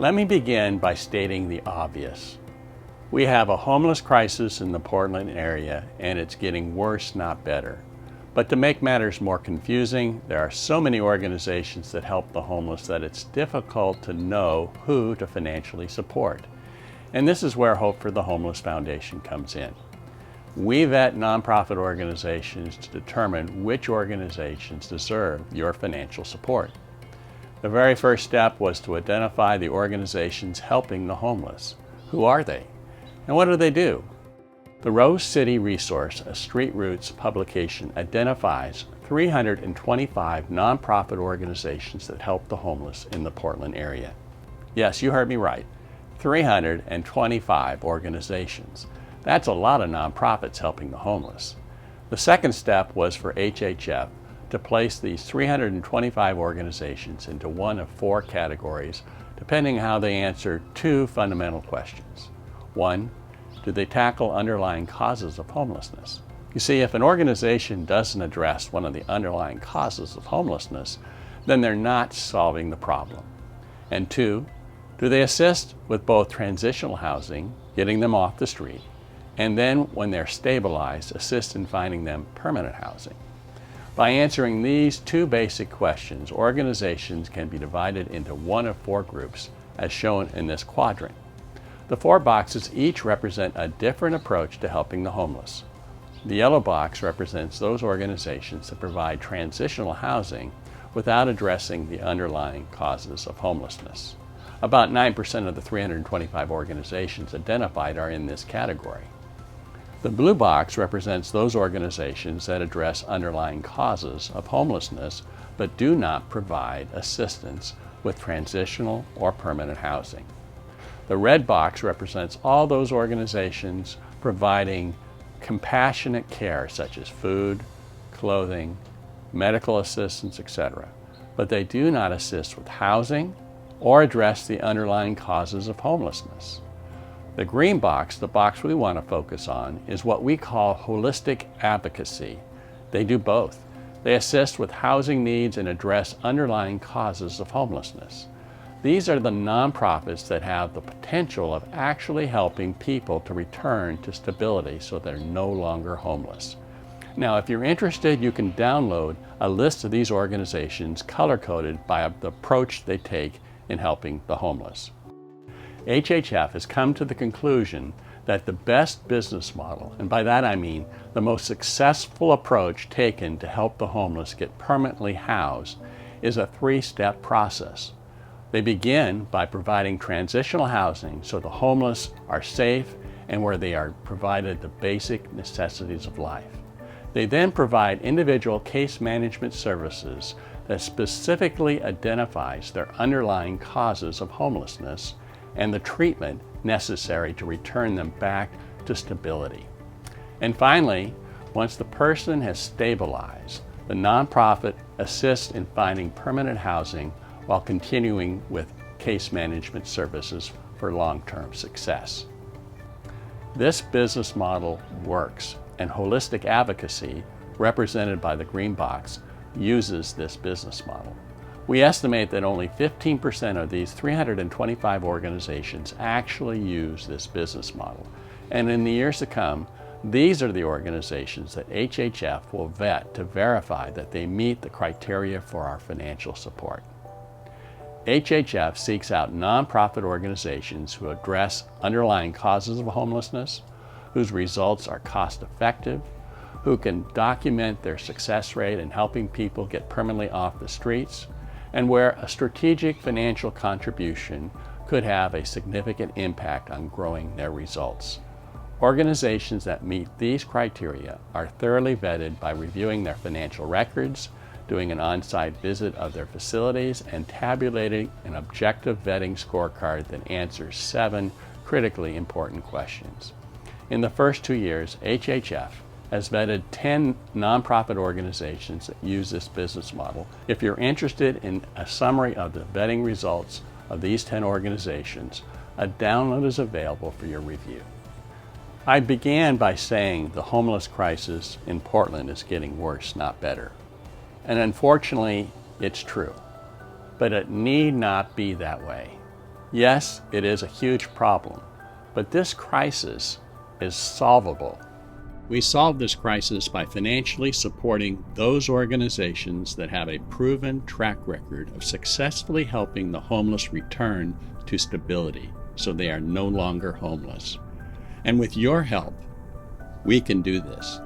Let me begin by stating the obvious. We have a homeless crisis in the Portland area, and it's getting worse, not better. But to make matters more confusing, there are so many organizations that help the homeless that it's difficult to know who to financially support. And this is where Hope for the Homeless Foundation comes in. We vet nonprofit organizations to determine which organizations deserve your financial support. The very first step was to identify the organizations helping the homeless. Who are they? And what do they do? The Rose City Resource, a Street Roots publication, identifies 325 nonprofit organizations that help the homeless in the Portland area. Yes, you heard me right. 325 organizations. That's a lot of nonprofits helping the homeless. The second step was for HHF to place these 325 organizations into one of four categories, depending on how they answer two fundamental questions. One, do they tackle underlying causes of homelessness? You see, if an organization doesn't address one of the underlying causes of homelessness, then they're not solving the problem. And two, do they assist with both transitional housing, getting them off the street, and then when they're stabilized, assist in finding them permanent housing? By answering these two basic questions, organizations can be divided into one of four groups, as shown in this quadrant. The four boxes each represent a different approach to helping the homeless. The yellow box represents those organizations that provide transitional housing without addressing the underlying causes of homelessness. About 9% of the 325 organizations identified are in this category. The blue box represents those organizations that address underlying causes of homelessness but do not provide assistance with transitional or permanent housing. The red box represents all those organizations providing compassionate care such as food, clothing, medical assistance, etc., but they do not assist with housing or address the underlying causes of homelessness. The green box, the box we want to focus on, is what we call holistic advocacy. They do both. They assist with housing needs and address underlying causes of homelessness. These are the nonprofits that have the potential of actually helping people to return to stability so they're no longer homeless. Now, if you're interested, you can download a list of these organizations color-coded by the approach they take in helping the homeless. HHF has come to the conclusion that the best business model, and by that I mean the most successful approach taken to help the homeless get permanently housed, is a three-step process. They begin by providing transitional housing so the homeless are safe and where they are provided the basic necessities of life. They then provide individual case management services that specifically identifies their underlying causes of homelessness and the treatment necessary to return them back to stability. And finally, once the person has stabilized, the nonprofit assists in finding permanent housing while continuing with case management services for long-term success. This business model works, and holistic advocacy, represented by the green box, uses this business model. We estimate that only 15% of these 325 organizations actually use this business model. And in the years to come, these are the organizations that HHF will vet to verify that they meet the criteria for our financial support. HHF seeks out nonprofit organizations who address underlying causes of homelessness, whose results are cost-effective, who can document their success rate in helping people get permanently off the streets, and where a strategic financial contribution could have a significant impact on growing their results. Organizations that meet these criteria are thoroughly vetted by reviewing their financial records, doing an on-site visit of their facilities, and tabulating an objective vetting scorecard that answers 7 critically important questions. In the first 2 years, HHF has vetted 10 nonprofit organizations that use this business model. If you're interested in a summary of the vetting results of these 10 organizations, a download is available for your review. I began by saying the homeless crisis in Portland is getting worse, not better. And unfortunately, it's true. But it need not be that way. Yes, it is a huge problem, but this crisis is solvable. We solve this crisis by financially supporting those organizations that have a proven track record of successfully helping the homeless return to stability so they are no longer homeless. And with your help, we can do this.